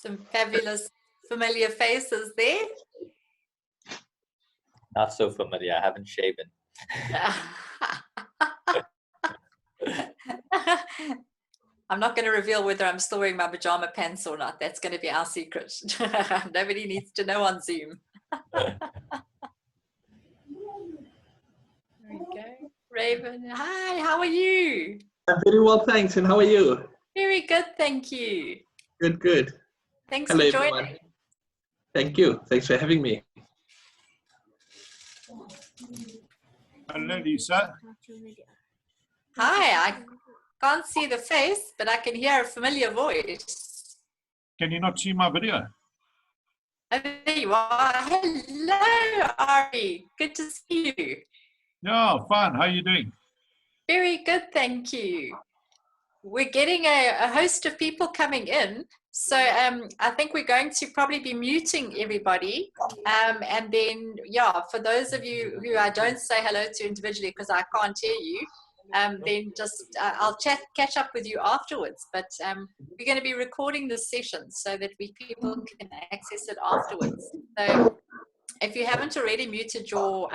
Some fabulous familiar faces there. Not so familiar. I haven't shaven. I'm not going to reveal whether I'm still wearing my pajama pants or not. That's going to be our secret. Nobody needs to know on Zoom. There we go. Raven, hi, how are you? I'm very well, thanks. And how are you? Very good, thank you. Good, good. Thanks Hello, for joining. everyone. Thank you. Thanks for having me. Hello, Lisa. Hi, I can't see the face, but I can hear a familiar voice. Can you not see my video? Oh, there you are. Hello, Ari. Good to see you. Yeah, fine. How are you doing? Very good, thank you. We're getting a host of people coming in. So I think we're going to probably be muting everybody. And then, yeah, for those of you who I don't say hello to individually because I can't hear you, then just I'll catch up with you afterwards. But we're going to be recording this session so that people can access it afterwards. So if you haven't already muted your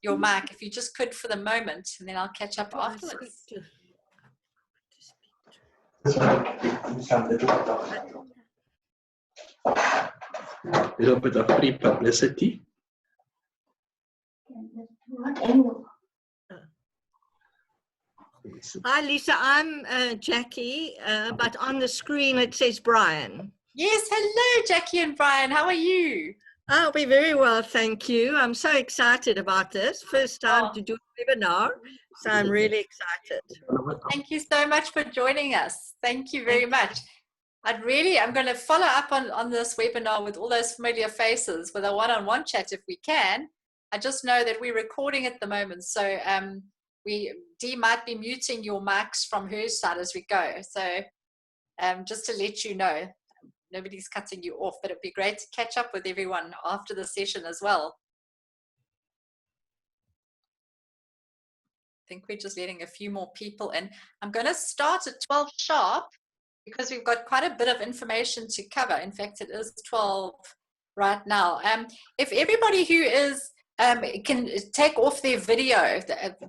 mic, if you just could for the moment, and then I'll catch up afterwards. A little bit of free publicity. Hi, Lisa. I'm Jackie, but on the screen it says Brian. Yes, hello, Jackie and Brian. How are you? Oh, we're very well, thank you. I'm so excited about this. First time to do a webinar, so I'm really excited. Thank you so much for joining us. Thank you very much. I'm going to follow up on this webinar with all those familiar faces with a one-on-one chat if we can. I just know that we're recording at the moment, so Dee might be muting your mics from her side as we go. So just to let you know, nobody's cutting you off, but it'd be great to catch up with everyone after the session as well. I think we're just letting a few more people in. I'm going to start at 12 sharp because we've got quite a bit of information to cover. In fact, it is 12 right now. If everybody who is can take off their video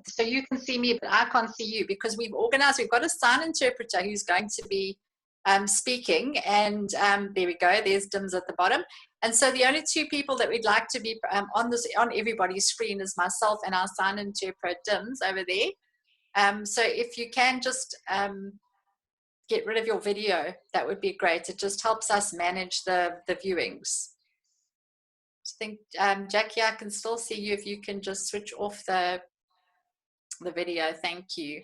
so you can see me, but I can't see you, because we've got a sign interpreter who's going to be speaking, and there we go, there's Dims at the bottom. And so the only two people that we'd like to be on everybody's screen is myself and our sign interpreter Dims over there. So if you can just get rid of your video, that would be great. It just helps us manage the viewings. I think Jackie, I can still see you. If you can just switch off the video, thank you.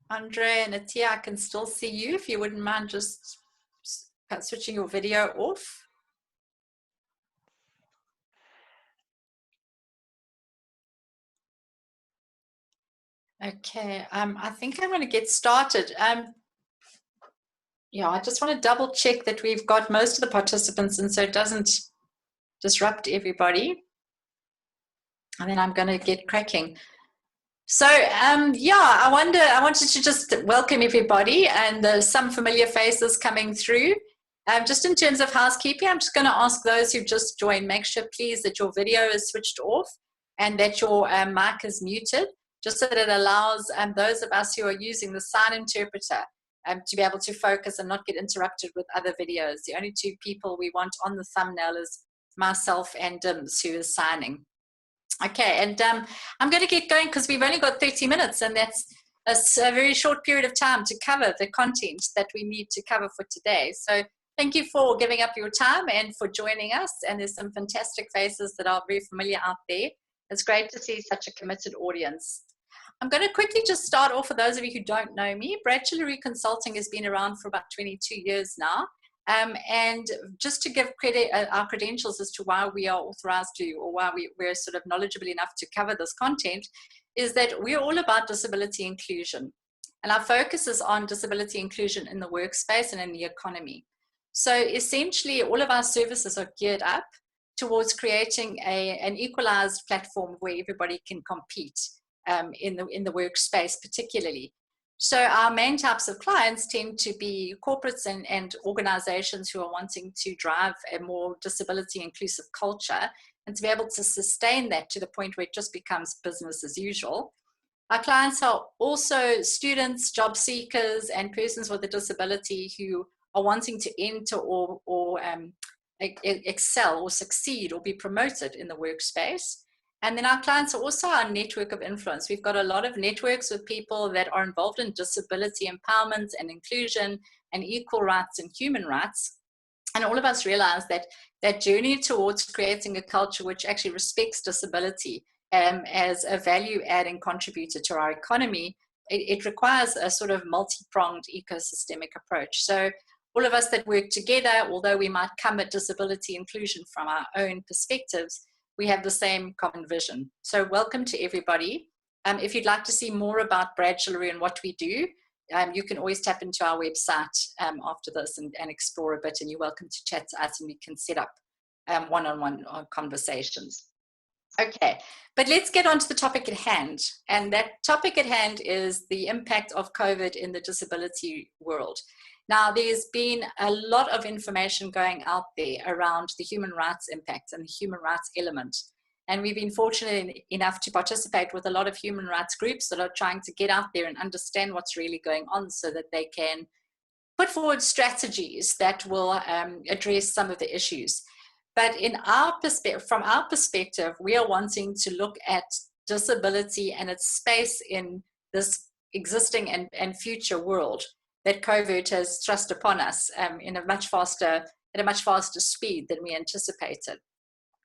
Andre and Atia, I can still see you. If you wouldn't mind just switching your video off. Okay, I think I'm going to get started. Yeah, I just want to double check that we've got most of the participants and so it doesn't disrupt everybody. And then I'm going to get cracking. So, yeah, I wanted to just welcome everybody, and there's some familiar faces coming through. Just in terms of housekeeping, I'm just going to ask those who've just joined, make sure please that your video is switched off and that your mic is muted, just so that it allows those of us who are using the sign interpreter to be able to focus and not get interrupted with other videos. The only two people we want on the thumbnail is myself and Dims, who is signing. Okay, and I'm going to get going because we've only got 30 minutes, and that's a very short period of time to cover the content that we need to cover for today. So thank you for giving up your time and for joining us. And there's some fantastic faces that are very familiar out there. It's great to see such a committed audience. I'm going to quickly just start off for those of you who don't know me. Bradshaw LeRoux Consulting has been around for about 22 years now. And just to give credit, our credentials as to why we are authorized to, or why we're sort of knowledgeable enough to cover this content, is that we're all about disability inclusion. And our focus is on disability inclusion in the workspace and in the economy. So essentially, all of our services are geared up towards creating an equalized platform where everybody can compete in the workspace particularly. So our main types of clients tend to be corporates and organizations who are wanting to drive a more disability inclusive culture and to be able to sustain that to the point where it just becomes business as usual. Our clients are also students, job seekers, and persons with a disability who are wanting to enter or excel or succeed or be promoted in the workspace. And then our clients are also our network of influence. We've got a lot of networks with people that are involved in disability empowerment and inclusion and equal rights and human rights. And all of us realize that that journey towards creating a culture which actually respects disability as a value-adding contributor to our economy, it requires a sort of multi-pronged ecosystemic approach. So all of us that work together, although we might come at disability inclusion from our own perspectives, we have the same common vision. So welcome to everybody. If you'd like to see more about Bradshaw, LeRoux and what we do, you can always tap into our website after this and explore a bit, and you're welcome to chat to us and we can set up one-on-one conversations. Okay, but let's get on to the topic at hand. And that topic at hand is the impact of COVID in the disability world. Now, there's been a lot of information going out there around the human rights impact and the human rights element. And we've been fortunate enough to participate with a lot of human rights groups that are trying to get out there and understand what's really going on so that they can put forward strategies that will address some of the issues. But in our from our perspective, we are wanting to look at disability and its space in this existing and future world that COVID has thrust upon us at a much faster speed than we anticipated.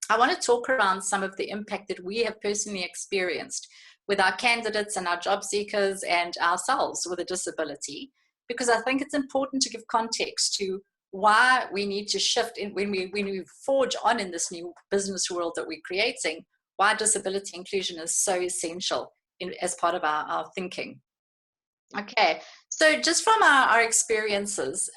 I want to talk around some of the impact that we have personally experienced with our candidates and our job seekers and ourselves with a disability, because I think it's important to give context to why we need to shift in when we forge on in this new business world that we're creating, why disability inclusion is so essential as part of our thinking. Okay, so just from our experiences,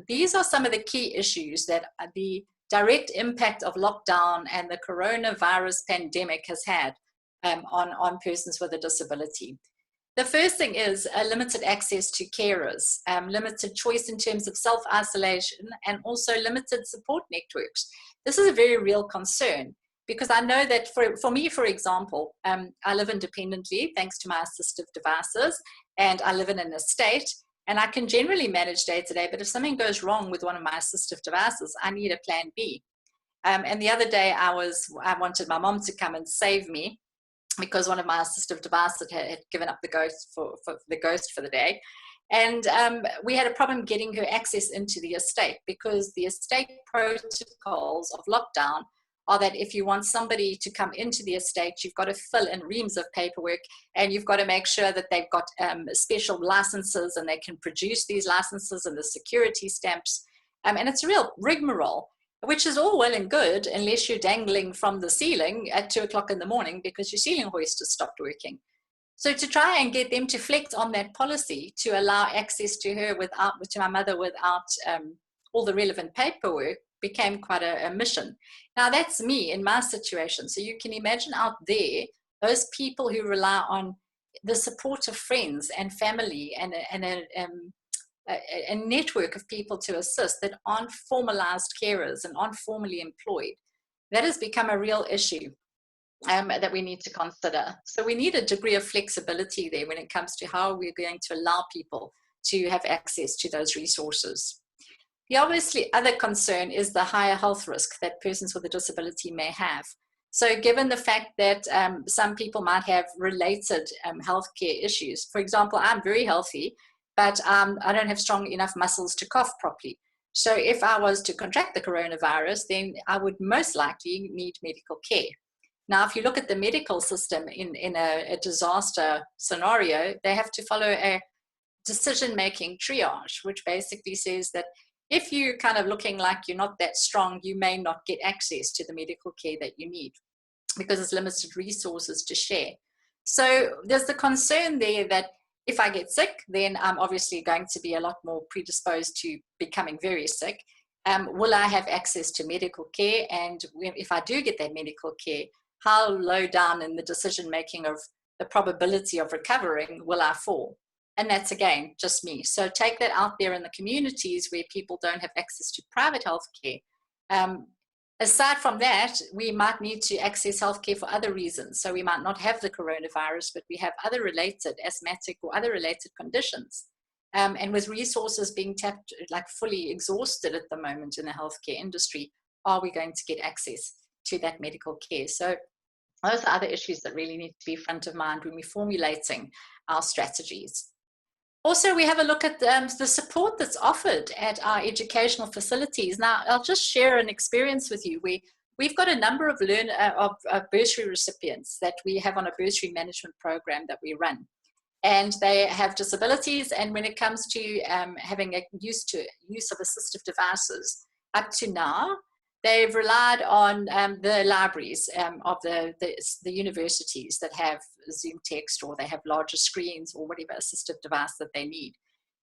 these are some of the key issues that the direct impact of lockdown and the coronavirus pandemic has had on persons with a disability. The first thing is limited access to carers, limited choice in terms of self-isolation, and also limited support networks. This is a very real concern because I know that for me, for example, I live independently thanks to my assistive devices, and I live in an estate, and I can generally manage day to day, but if something goes wrong with one of my assistive devices, I need a plan B. And the other day I wanted my mom to come and save me because one of my assistive devices had given up the ghost for the day. And we had a problem getting her access into the estate because the estate protocols of lockdown are that if you want somebody to come into the estate, you've got to fill in reams of paperwork and you've got to make sure that they've got special licenses and they can produce these licenses and the security stamps. And it's a real rigmarole, which is all well and good unless you're dangling from the ceiling at 2 o'clock in the morning because your ceiling hoist has stopped working. So to try and get them to flex on that policy to allow access to her to my mother without all the relevant paperwork became quite a mission. Now that's me in my situation. So you can imagine out there, those people who rely on the support of friends and family and a network of people to assist that aren't formalized carers and aren't formally employed. That has become a real issue that we need to consider. So we need a degree of flexibility there when it comes to how we're going to allow people to have access to those resources. The obviously other concern is the higher health risk that persons with a disability may have. So given the fact that some people might have related healthcare issues, for example, I'm very healthy, but I don't have strong enough muscles to cough properly. So if I was to contract the coronavirus, then I would most likely need medical care. Now, if you look at the medical system in a disaster scenario, they have to follow a decision-making triage, which basically says that if you're kind of looking like you're not that strong, you may not get access to the medical care that you need because there's limited resources to share. So there's the concern there that if I get sick, then I'm obviously going to be a lot more predisposed to becoming very sick. Will I have access to medical care? And if I do get that medical care, how low down in the decision-making of the probability of recovering will I fall? And that's, again, just me. So take that out there in the communities where people don't have access to private healthcare. Aside from that, we might need to access healthcare for other reasons. So we might not have the coronavirus, but we have other related asthmatic or other related conditions. And with resources being tapped, like fully exhausted at the moment in the healthcare industry, are we going to get access to that medical care? So those are other issues that really need to be front of mind when we're formulating our strategies. Also, we have a look at the support that's offered at our educational facilities. Now, I'll just share an experience with you. We've got a number of bursary recipients that we have on a bursary management program that we run. And they have disabilities, and when it comes to having a use of assistive devices, up to now, they've relied on the libraries of the universities that have Zoom text, or they have larger screens, or whatever assistive device that they need.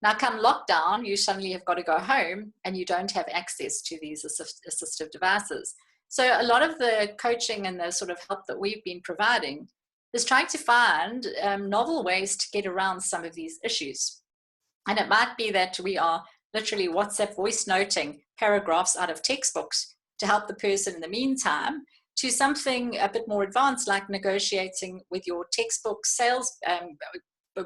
Now, come lockdown, you suddenly have got to go home and you don't have access to these assistive devices. So a lot of the coaching and the sort of help that we've been providing is trying to find novel ways to get around some of these issues. And it might be that we are literally WhatsApp voice noting paragraphs out of textbooks to help the person in the meantime, to something a bit more advanced, like negotiating with your textbook sales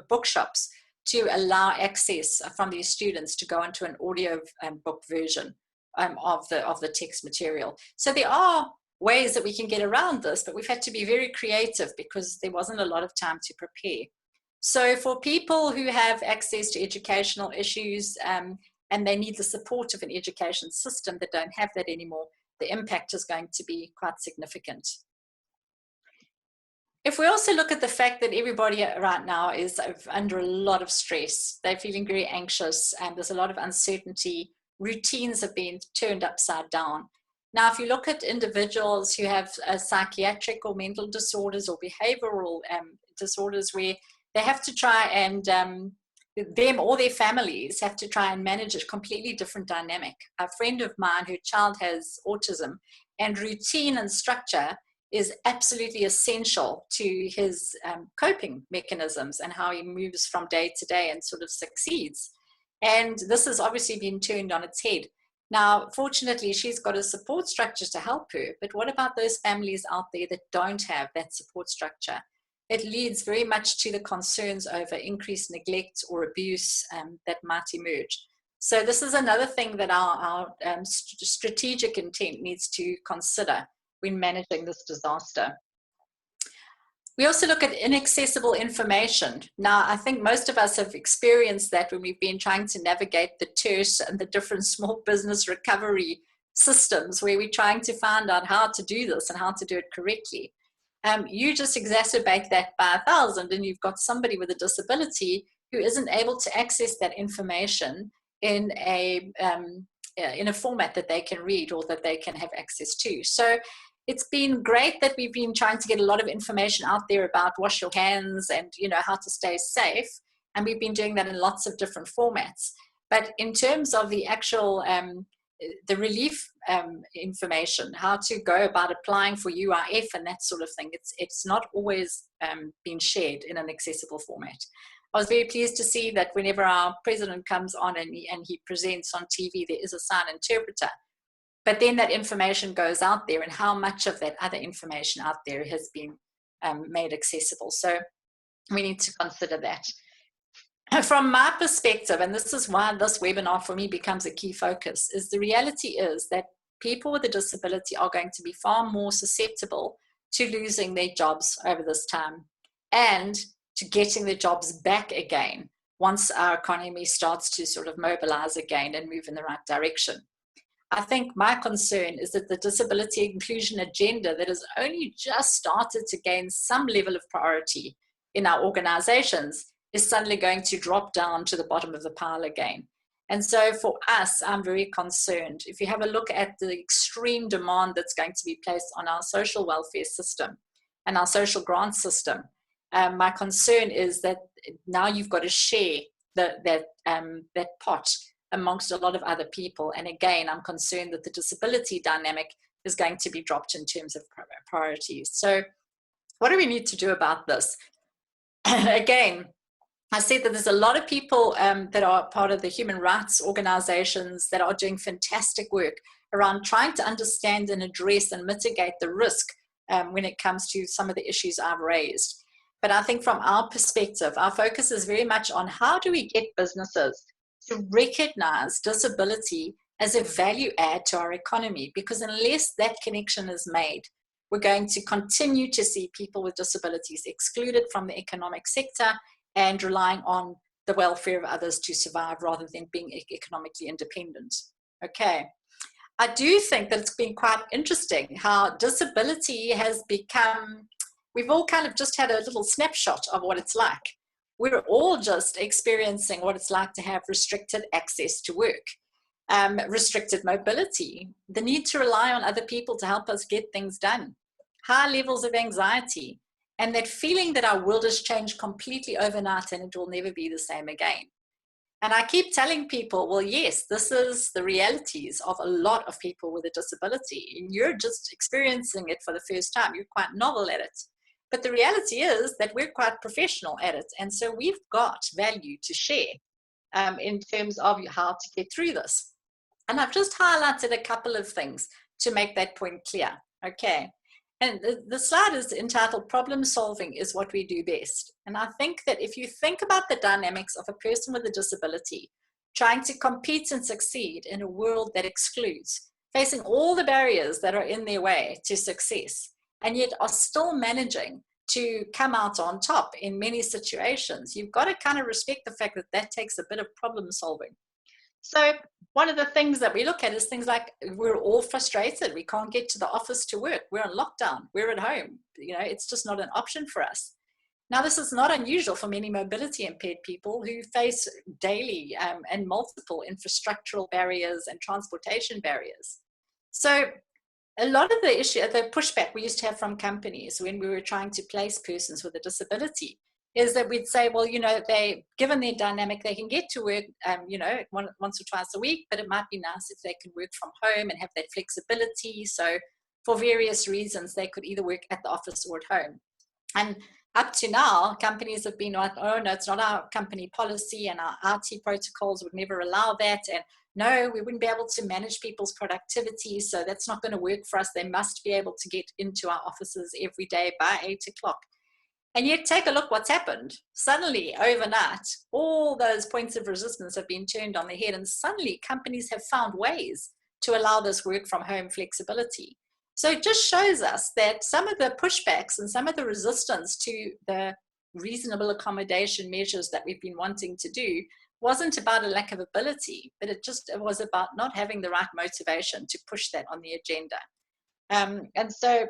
bookshops to allow access from these students to go into an audio book version of the text material. So there are ways that we can get around this, but we've had to be very creative because there wasn't a lot of time to prepare. So for people who have access to educational issues and they need the support of an education system that don't have that anymore, the impact is going to be quite significant. If we also look at the fact that everybody right now is under a lot of stress, they're feeling very anxious, and there's a lot of uncertainty, routines have been turned upside down. Now, if you look at individuals who have psychiatric or mental disorders or behavioral disorders, where they have to try and them or their families have to try and manage a completely different dynamic. A friend of mine, her child has autism, and routine and structure is absolutely essential to his coping mechanisms and how he moves from day to day and sort of succeeds. And this has obviously been turned on its head. Now, fortunately, she's got a support structure to help her, but what about those families out there that don't have that support structure? It leads very much to the concerns over increased neglect or abuse that might emerge. So this is another thing that our strategic intent needs to consider when managing this disaster. We also look at inaccessible information. Now, I think most of us have experienced that when we've been trying to navigate the TERS and the different small business recovery systems, where we're trying to find out how to do this and how to do it correctly. You just exacerbate that by 1,000, and you've got somebody with a disability who isn't able to access that information in a format that they can read or that they can have access to. So it's been great that we've been trying to get a lot of information out there about wash your hands and, you know, how to stay safe. And we've been doing that in lots of different formats. But in terms of the actual, the relief information, how to go about applying for UIF and that sort of thing, it's not always been shared in an accessible format. I was very pleased to see that whenever our president comes on and he presents on TV, there is a sign interpreter. But then that information goes out there, and how much of that other information out there has been made accessible. So we need to consider that. From my perspective, and this is why this webinar for me becomes a key focus, is the reality is that people with a disability are going to be far more susceptible to losing their jobs over this time and to getting their jobs back again once our economy starts to sort of mobilize again and move in the right direction. I think my concern is that the disability inclusion agenda that has only just started to gain some level of priority in our organizations is suddenly going to drop down to the bottom of the pile again. And so for us, I'm very concerned. If you have a look at the extreme demand that's going to be placed on our social welfare system and our social grant system, my concern is that now you've got to share that pot amongst a lot of other people. And again, I'm concerned that the disability dynamic is going to be dropped in terms of priorities. So what do we need to do about this? Again, I said that there's a lot of people that are part of the human rights organizations that are doing fantastic work around trying to understand and address and mitigate the risk when it comes to some of the issues I've raised. But I think from our perspective, our focus is very much on how do we get businesses to recognize disability as a value add to our economy, because unless that connection is made, we're going to continue to see people with disabilities excluded from the economic sector and relying on the welfare of others to survive rather than being economically independent. Okay. I do think that it's been quite interesting how disability has become, we've all kind of just had a little snapshot of what it's like. We're all just experiencing what it's like to have restricted access to work, restricted mobility, the need to rely on other people to help us get things done, high levels of anxiety, and that feeling that our world has changed completely overnight and it will never be the same again. And I keep telling people, well, yes, this is the realities of a lot of people with a disability. And you're just experiencing it for the first time. You're quite novel at it. But the reality is that we're quite professional at it. And so we've got value to share in terms of how to get through this. And I've just highlighted a couple of things to make that point clear. Okay. And the slide is entitled Problem Solving is What We Do Best. And I think that if you think about the dynamics of a person with a disability trying to compete and succeed in a world that excludes, facing all the barriers that are in their way to success, and yet are still managing to come out on top in many situations, you've got to kind of respect the fact that that takes a bit of problem solving. So one of the things that we look at is things like we're all frustrated. We can't get to the office to work. We're on lockdown. We're at home. You know, it's just not an option for us. Now, this is not unusual for many mobility impaired people who face daily and multiple infrastructural barriers and transportation barriers. So a lot of the issue, the pushback we used to have from companies when we were trying to place persons with a disability is that we'd say, well, you know, given their dynamic, they can get to work, you know, once or twice a week, but it might be nice if they can work from home and have that flexibility. So for various reasons, they could either work at the office or at home. And up to now, companies have been like, oh, no, it's not our company policy and our IT protocols would never allow that. And no, we wouldn't be able to manage people's productivity. So that's not going to work for us. They must be able to get into our offices every day by 8 o'clock. And yet take a look what's happened. Suddenly, overnight, all those points of resistance have been turned on their head, and suddenly companies have found ways to allow this work from home flexibility. So it just shows us that some of the pushbacks and some of the resistance to the reasonable accommodation measures that we've been wanting to do wasn't about a lack of ability, but it was about not having the right motivation to push that on the agenda. And so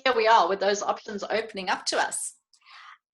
here we are with those options opening up to us.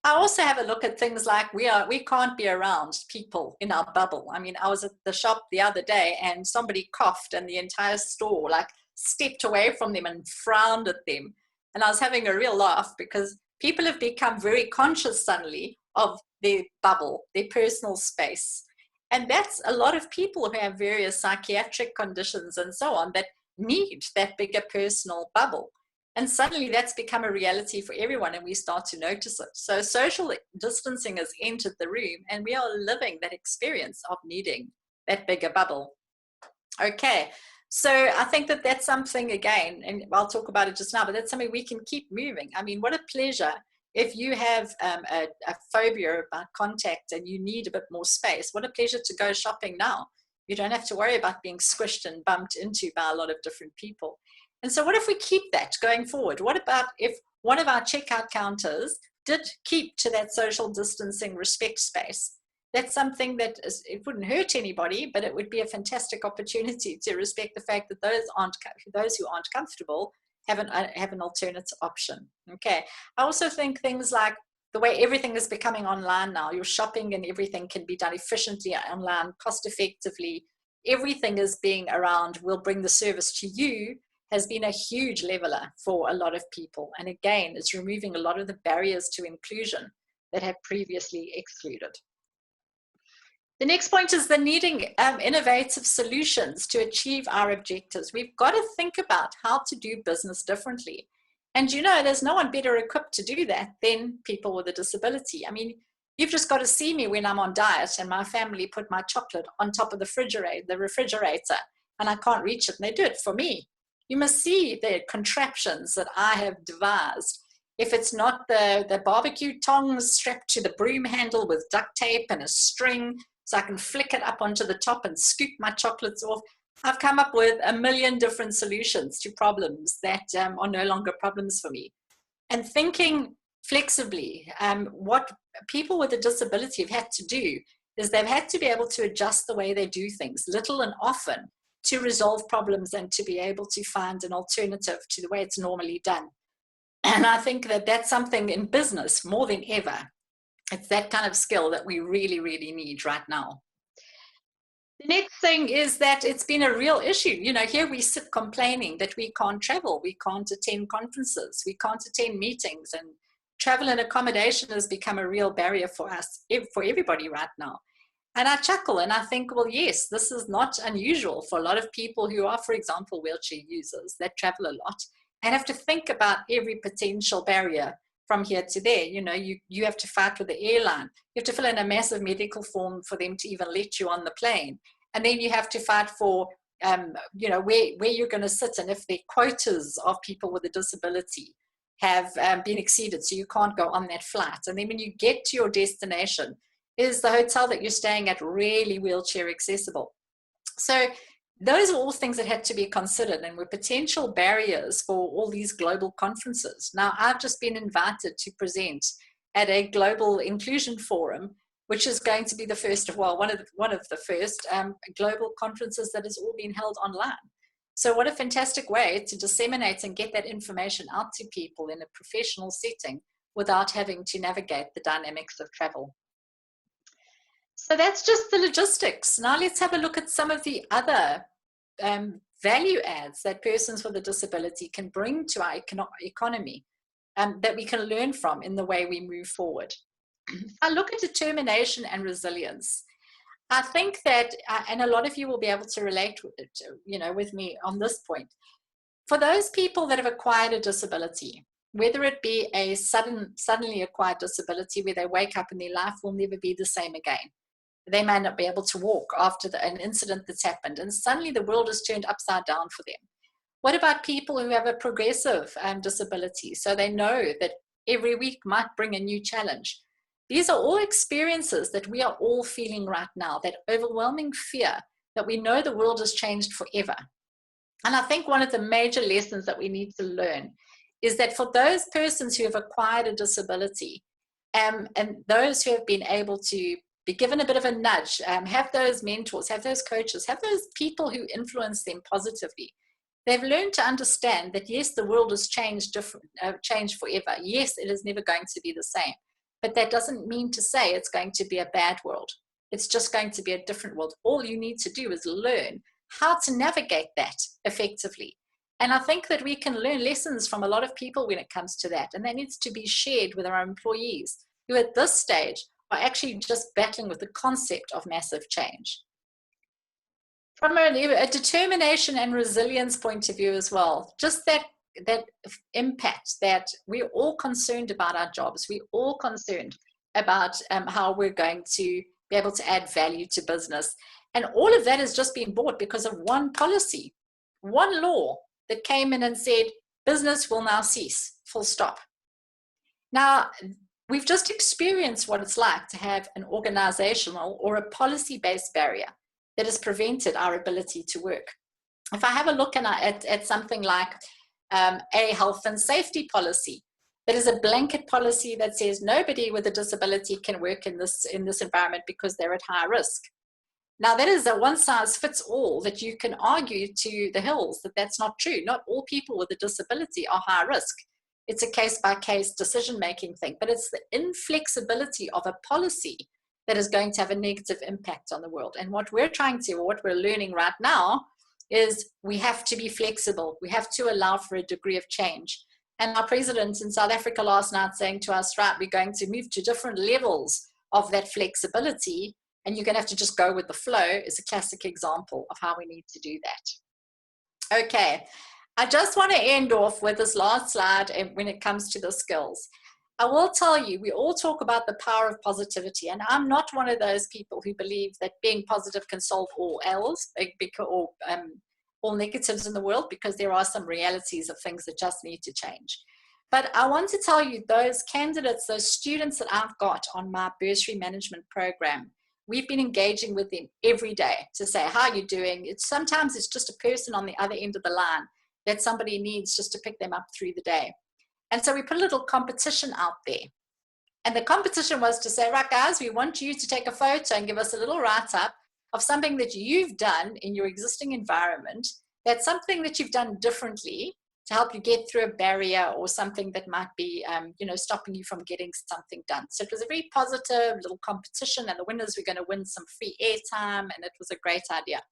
I also have a look at things like we can't be around people in our bubble. I mean, I was at the shop the other day and somebody coughed and the entire store like stepped away from them and frowned at them. And I was having a real laugh because people have become very conscious suddenly of their bubble, their personal space. And that's a lot of people who have various psychiatric conditions and so on that need that bigger personal bubble. And suddenly that's become a reality for everyone and we start to notice it. So social distancing has entered the room and we are living that experience of needing that bigger bubble. Okay, so I think that that's something, again, and I'll talk about it just now, but that's something we can keep moving. I mean, what a pleasure if you have a phobia about contact and you need a bit more space. What a pleasure to go shopping now. You don't have to worry about being squished and bumped into by a lot of different people. And so what if we keep that going forward? What about if one of our checkout counters did keep to that social distancing respect space? That's something that it wouldn't hurt anybody, but it would be a fantastic opportunity to respect the fact that those who aren't comfortable have an alternate option. Okay. I also think things like the way everything is becoming online now, your shopping and everything can be done efficiently online, cost effectively. Everything is being around, we'll bring the service to you, has been a huge leveler for a lot of people. And again, it's removing a lot of the barriers to inclusion that have previously excluded. The next point is the needing innovative solutions to achieve our objectives. We've got to think about how to do business differently. And you know, there's no one better equipped to do that than people with a disability. I mean, You've just got to see me when I'm on diet and my family put my chocolate on top of the refrigerator, and I can't reach it, and they do it for me. You must see the contraptions that I have devised. If it's not the barbecue tongs strapped to the broom handle with duct tape and a string so I can flick it up onto the top and scoop my chocolates off, I've come up with a million different solutions to problems that are no longer problems for me. And thinking flexibly, what people with a disability have had to do is they've had to be able to adjust the way they do things, little and often, to resolve problems and to be able to find an alternative to the way it's normally done. And I think that that's something in business more than ever. It's that kind of skill that we really, really need right now. The next thing is that it's been a real issue. You know, here we sit complaining that we can't travel, we can't attend conferences, we can't attend meetings, and travel and accommodation has become a real barrier for us, for everybody right now. And I chuckle and I think, well, yes, this is not unusual for a lot of people who are, for example, wheelchair users that travel a lot and have to think about every potential barrier from here to there. You know, you have to fight with the airline. You have to fill in a massive medical form for them to even let you on the plane. And then you have to fight for, you know, where you're going to sit and if the quotas of people with a disability have been exceeded, so you can't go on that flight. And then when you get to your destination, is the hotel that you're staying at really wheelchair accessible? So those are all things that had to be considered and were potential barriers for all these global conferences. Now, I've just been invited to present at a global inclusion forum, which is going to be the first of, well, one of the first global conferences that has all been held online. So what a fantastic way to disseminate and get that information out to people in a professional setting without having to navigate the dynamics of travel. So that's just the logistics. Now let's have a look at some of the other value adds that persons with a disability can bring to our economy that we can learn from in the way we move forward. I look at determination and resilience. I think that, and a lot of you will be able to relate with it, you know, with me on this point. For those people that have acquired a disability, whether it be a suddenly acquired disability where they wake up and their life will never be the same again. They may not be able to walk after an incident that's happened, and suddenly the world is turned upside down for them. What about people who have a progressive disability? So they know that every week might bring a new challenge. These are all experiences that we are all feeling right now, that overwhelming fear that we know the world has changed forever. And I think one of the major lessons that we need to learn is that for those persons who have acquired a disability and those who have been able to be given a bit of a nudge, have those mentors, have those coaches, have those people who influence them positively. They've learned to understand that, yes, the world has changed forever. Yes, it is never going to be the same. But that doesn't mean to say it's going to be a bad world. It's just going to be a different world. All you need to do is learn how to navigate that effectively. And I think that we can learn lessons from a lot of people when it comes to that. And that needs to be shared with our employees who at this stage are actually just battling with the concept of massive change. From a determination and resilience point of view as well, just that impact that we're all concerned about our jobs, we're all concerned about how we're going to be able to add value to business. And all of that has just been bought because of one policy, one law that came in and said, business will now cease, full stop. Now, we've just experienced what it's like to have an organizational or a policy-based barrier that has prevented our ability to work. If I have a look at something like a health and safety policy, that is a blanket policy that says nobody with a disability can work in this environment because they're at high risk. Now, that is a one-size-fits-all that you can argue to the hills that that's not true. Not all people with a disability are high risk. It's a case-by-case decision-making thing, but it's the inflexibility of a policy that is going to have a negative impact on the world. And what we're trying to, or what we're learning right now, is we have to be flexible. We have to allow for a degree of change. And our president in South Africa last night saying to us, right, we're going to move to different levels of that flexibility, and you're going to have to just go with the flow, is a classic example of how we need to do that. Okay, I just want to end off with this last slide when it comes to the skills. I will tell you, we all talk about the power of positivity, and I'm not one of those people who believe that being positive can solve all ills or all negatives in the world, because there are some realities of things that just need to change. But I want to tell you, those candidates, those students that I've got on my bursary management program, we've been engaging with them every day to say, how are you doing? Sometimes it's just a person on the other end of the line that somebody needs just to pick them up through the day. And so we put a little competition out there. And the competition was to say, right, guys, we want you to take a photo and give us a little write-up of something that you've done in your existing environment, that's something that you've done differently to help you get through a barrier or something that might be, stopping you from getting something done. So it was a very positive little competition, and the winners were going to win some free airtime, and it was a great idea.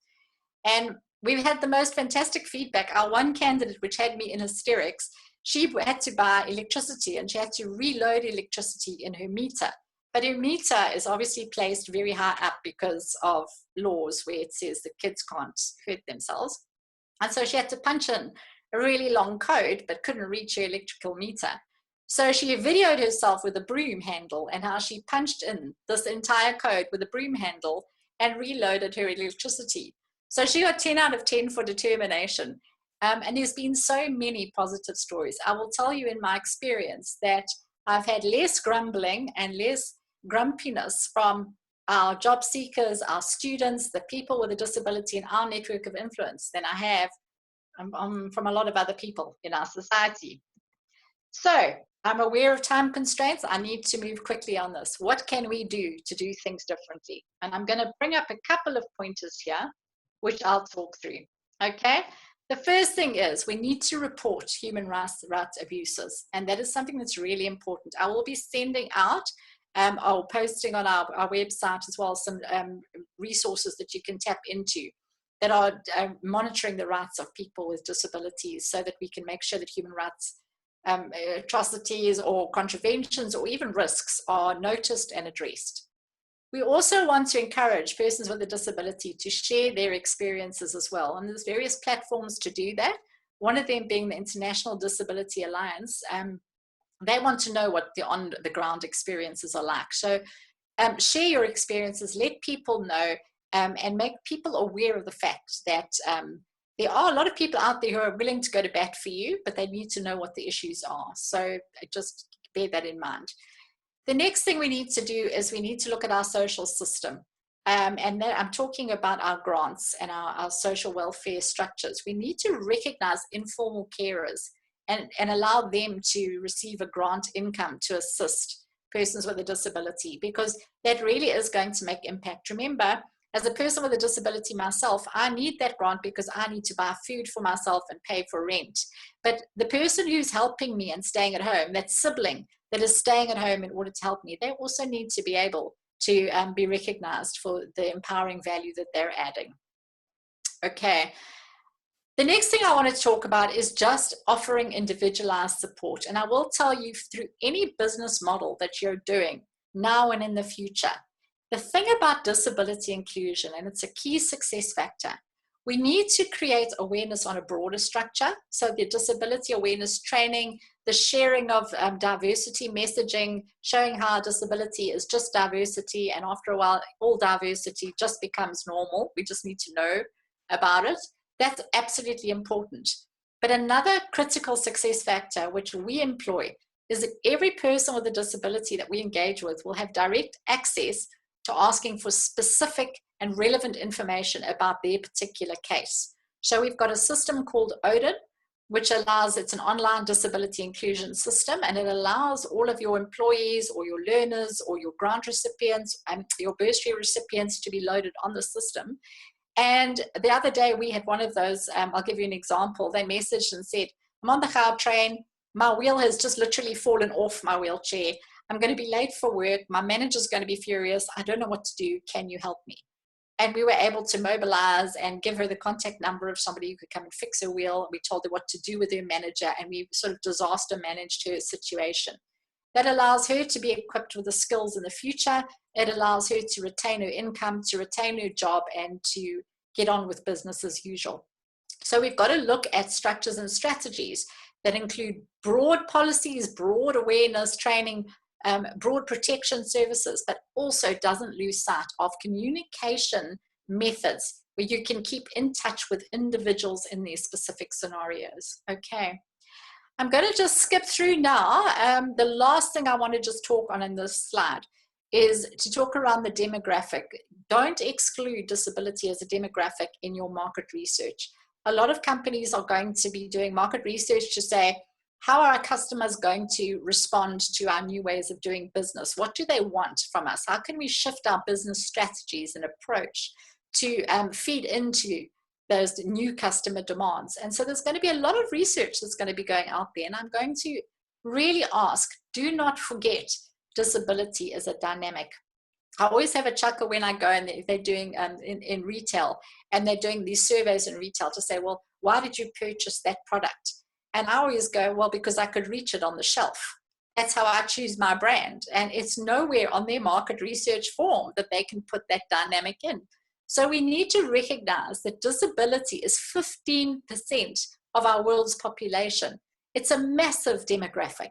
And we've had the most fantastic feedback. Our one candidate, which had me in hysterics, she had to buy electricity, and she had to reload electricity in her meter. But her meter is obviously placed very high up because of laws where it says the kids can't hurt themselves. And so she had to punch in a really long code, but couldn't reach her electrical meter. So she videoed herself with a broom handle and how she punched in this entire code with a broom handle and reloaded her electricity. So she got 10 out of 10 for determination. And there's been so many positive stories. I will tell you in my experience that I've had less grumbling and less grumpiness from our job seekers, our students, the people with a disability in our network of influence than I have from a lot of other people in our society. So I'm aware of time constraints. I need to move quickly on this. What can we do to do things differently? And I'm going to bring up a couple of pointers here, which I'll talk through. Okay. The first thing is we need to report human rights abuses. And that is something that's really important. I will be sending out or posting on our website as well some resources that you can tap into that are monitoring the rights of people with disabilities, so that we can make sure that human rights atrocities or contraventions or even risks are noticed and addressed. We also want to encourage persons with a disability to share their experiences as well. And there's various platforms to do that. One of them being the International Disability Alliance. They want to know what the on-the-ground experiences are like. So share your experiences, let people know, and make people aware of the fact that there are a lot of people out there who are willing to go to bat for you, but they need to know what the issues are. So just bear that in mind. The next thing we need to do is we need to look at our social system. And then I'm talking about our grants and our social welfare structures. We need to recognize informal carers and allow them to receive a grant income to assist persons with a disability, because that really is going to make impact. Remember, as a person with a disability myself, I need that grant because I need to buy food for myself and pay for rent. But the person who's helping me and staying at home, that sibling that is staying at home in order to help me, they also need to be able to be recognized for the empowering value that they're adding. Okay. The next thing I want to talk about is just offering individualized support. And I will tell you, through any business model that you're doing now and in the future, the thing about disability inclusion, and it's a key success factor, we need to create awareness on a broader structure. So the disability awareness training, the sharing of diversity messaging, showing how disability is just diversity, and after a while, all diversity just becomes normal. We just need to know about it. That's absolutely important. But another critical success factor, which we employ, is that every person with a disability that we engage with will have direct access to asking for specific and relevant information about their particular case. So we've got a system called ODIN, which allows, it's an online disability inclusion system, and it allows all of your employees or your learners or your grant recipients and your bursary recipients to be loaded on the system. And the other day we had one of those, I'll give you an example. They messaged and said, I'm on the Gautrain train. My wheel has just literally fallen off my wheelchair. I'm going to be late for work. My manager's going to be furious. I don't know what to do. Can you help me? And we were able to mobilize and give her the contact number of somebody who could come and fix her wheel. We told her what to do with her manager, and we sort of disaster managed her situation. That allows her to be equipped with the skills in the future. It allows her to retain her income, to retain her job, and to get on with business as usual. So we've got to look at structures and strategies that include broad policies, broad awareness training, broad protection services, but also doesn't lose sight of communication methods where you can keep in touch with individuals in these specific scenarios. Okay. I'm going to just skip through now. The last thing I want to just talk on in this slide is to talk around the demographic. Don't exclude disability as a demographic in your market research. A lot of companies are going to be doing market research to say, how are our customers going to respond to our new ways of doing business? What do they want from us? How can we shift our business strategies and approach to feed into those new customer demands? And so there's going to be a lot of research that's going to be going out there. And I'm going to really ask, do not forget disability as a dynamic. I always have a chuckle when I go and they're doing in retail, and they're doing these surveys in retail to say, well, why did you purchase that product? And I always go, well, because I could reach it on the shelf. That's how I choose my brand. And it's nowhere on their market research form that they can put that dynamic in. So we need to recognize that disability is 15% of our world's population. It's a massive demographic.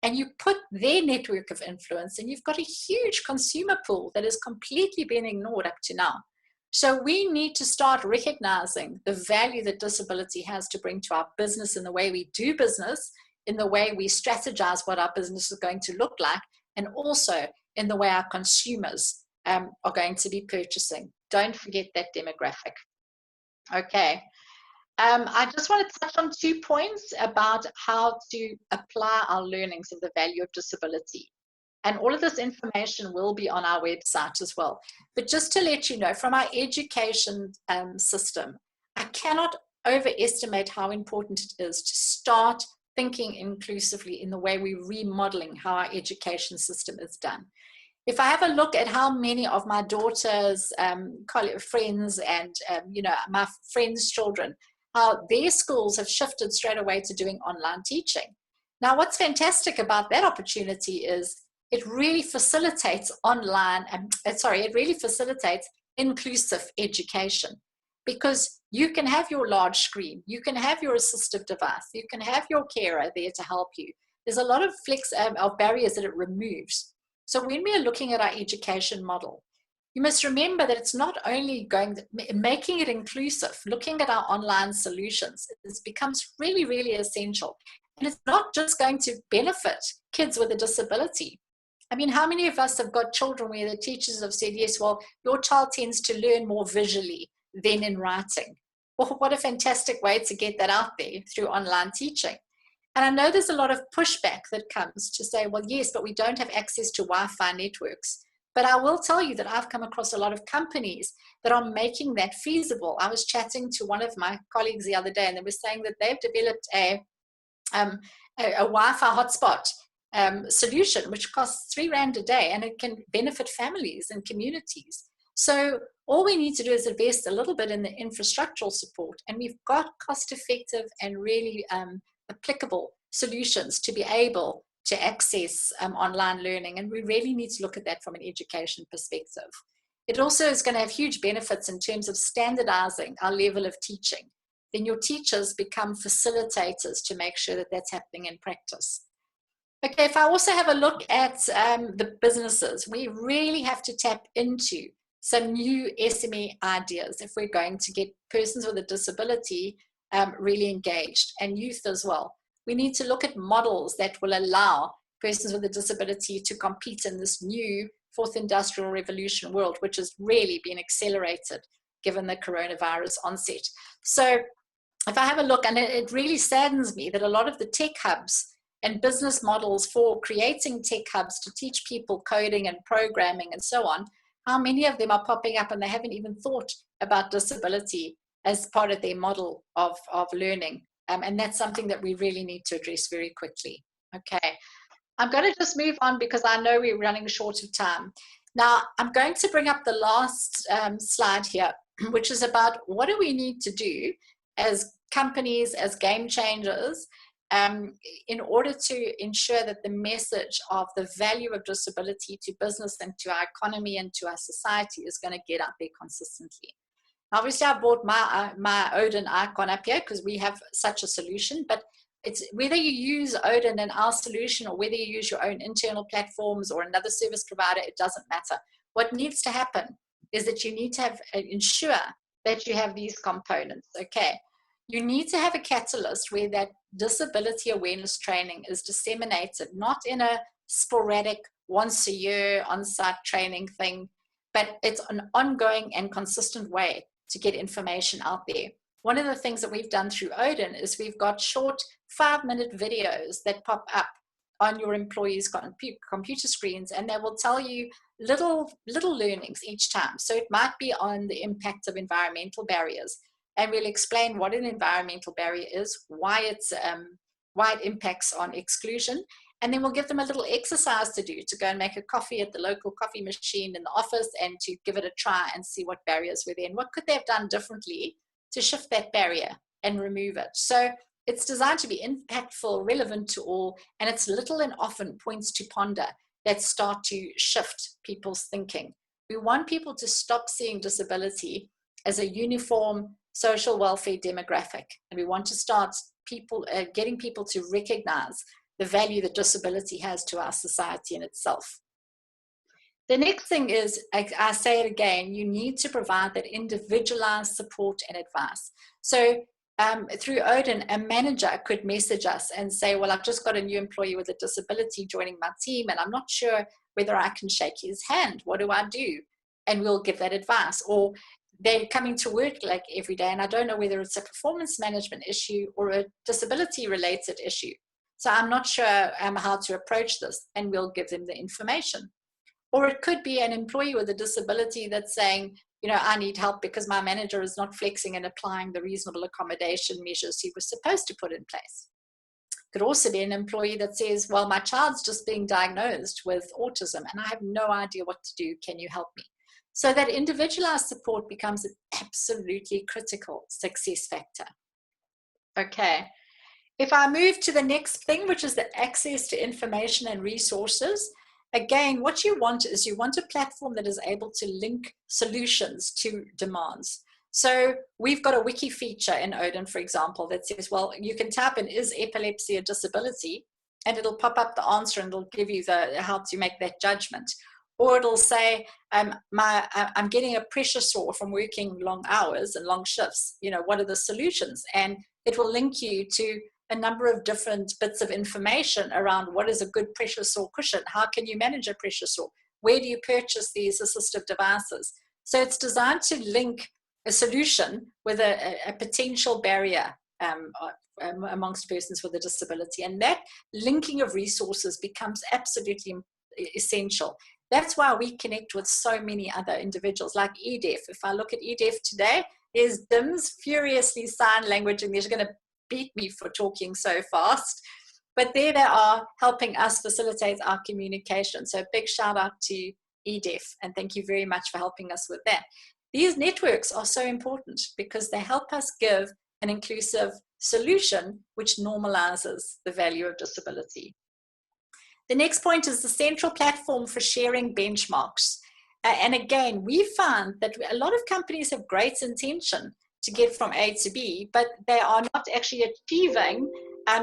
And you put their network of influence, and you've got a huge consumer pool that has completely been ignored up to now. So we need to start recognizing the value that disability has to bring to our business in the way we do business, in the way we strategize what our business is going to look like, and also in the way our consumers are going to be purchasing. Don't forget that demographic. Okay. I just want to touch on 2 points about how to apply our learnings of the value of disability. And all of this information will be on our website as well. But just to let you know, from our education system, I cannot overestimate how important it is to start thinking inclusively in the way we're remodeling how our education system is done. If I have a look at how many of my daughter's friends and my friends' children, how their schools have shifted straight away to doing online teaching. Now, what's fantastic about that opportunity is it really facilitates it really facilitates inclusive education, because you can have your large screen, you can have your assistive device, you can have your carer there to help you. There's a lot of barriers that it removes. So when we are looking at our education model, you must remember that it's not only making it inclusive, looking at our online solutions, it becomes really, really essential. And it's not just going to benefit kids with a disability. I mean, how many of us have got children where the teachers have said, yes, well, your child tends to learn more visually than in writing. Well, what a fantastic way to get that out there through online teaching. And I know there's a lot of pushback that comes to say, well, yes, but we don't have access to Wi-Fi networks. But I will tell you that I've come across a lot of companies that are making that feasible. I was chatting to one of my colleagues the other day, and they were saying that they've developed a Wi-Fi hotspot solution, which costs $3 a day, and it can benefit families and communities. So all we need to do is invest a little bit in the infrastructural support, and we've got cost-effective and really applicable solutions to be able to access online learning, and we really need to look at that from an education perspective. It also is going to have huge benefits in terms of standardizing our level of teaching. Then your teachers become facilitators to make sure that that's happening in practice. Okay, if I also have a look at the businesses, we really have to tap into some new SME ideas if we're going to get persons with a disability really engaged, and youth as well. We need to look at models that will allow persons with a disability to compete in this new fourth industrial revolution world, which has really been accelerated given the coronavirus onset. So if I have a look, and it really saddens me that a lot of the tech hubs and business models for creating tech hubs to teach people coding and programming and so on, how many of them are popping up and they haven't even thought about disability as part of their model of learning. And that's something that we really need to address very quickly. Okay, I'm going to just move on because I know we're running short of time. Now, I'm going to bring up the last slide here, which is about what do we need to do as companies, as game changers, in order to ensure that the message of the value of disability to business and to our economy and to our society is going to get out there consistently. Obviously, I brought my ODIN icon up here because we have such a solution, but it's whether you use ODIN and our solution or whether you use your own internal platforms or another service provider, it doesn't matter. What needs to happen is that you need to have ensure that you have these components. Okay, you need to have a catalyst where that disability awareness training is disseminated, not in a sporadic once a year on-site training thing, but it's an ongoing and consistent way to get information out there. One of the things that we've done through ODIN is we've got short 5-minute videos that pop up on your employees' computer screens, and they will tell you little learnings each time. So it might be on the impact of environmental barriers, and we'll explain what an environmental barrier is, why it impacts on exclusion, and then we'll give them a little exercise to do, to go and make a coffee at the local coffee machine in the office and to give it a try and see what barriers were there and what could they have done differently to shift that barrier and remove it. So it's designed to be impactful, relevant to all, and it's little and often points to ponder that start to shift people's thinking. We want people to stop seeing disability as a uniform social welfare demographic, and we want to start getting people to recognize the value that disability has to our society in itself. The next thing is, I say it again, you need to provide that individualized support and advice. So through ODIN, a manager could message us and say, well, I've just got a new employee with a disability joining my team, and I'm not sure whether I can shake his hand. What do I do? And we'll give that advice. Or they're coming to work like every day, and I don't know whether it's a performance management issue or a disability related issue. So I'm not sure how to approach this, and we'll give them the information. Or it could be an employee with a disability that's saying, you know, I need help because my manager is not flexing and applying the reasonable accommodation measures he was supposed to put in place. It could also be an employee that says, well, my child's just being diagnosed with autism and I have no idea what to do. Can you help me? So that individualized support becomes an absolutely critical success factor. Okay. If I move to the next thing, which is the access to information and resources, again, what you want is you want a platform that is able to link solutions to demands. So we've got a wiki feature in ODIN, for example, that says, well, you can type in, is epilepsy a disability? And it'll pop up the answer and it'll give you how to make that judgment. Or it'll say, I'm getting a pressure sore from working long hours and long shifts. You know, what are the solutions? And it will link you to a number of different bits of information around what is a good pressure sore cushion. How can you manage a pressure sore? Where do you purchase these assistive devices? So it's designed to link a solution with a potential barrier amongst persons with a disability. And that linking of resources becomes absolutely essential. That's why we connect with so many other individuals like EDEF. If I look at EDEF today, there's DIMS furiously sign language, and they're going to beat me for talking so fast. But there they are helping us facilitate our communication. So big shout out to EDEF, and thank you very much for helping us with that. These networks are so important because they help us give an inclusive solution which normalizes the value of disability. The next point is the central platform for sharing benchmarks. And again, we found that a lot of companies have great intention to get from A to B, but they are not actually achieving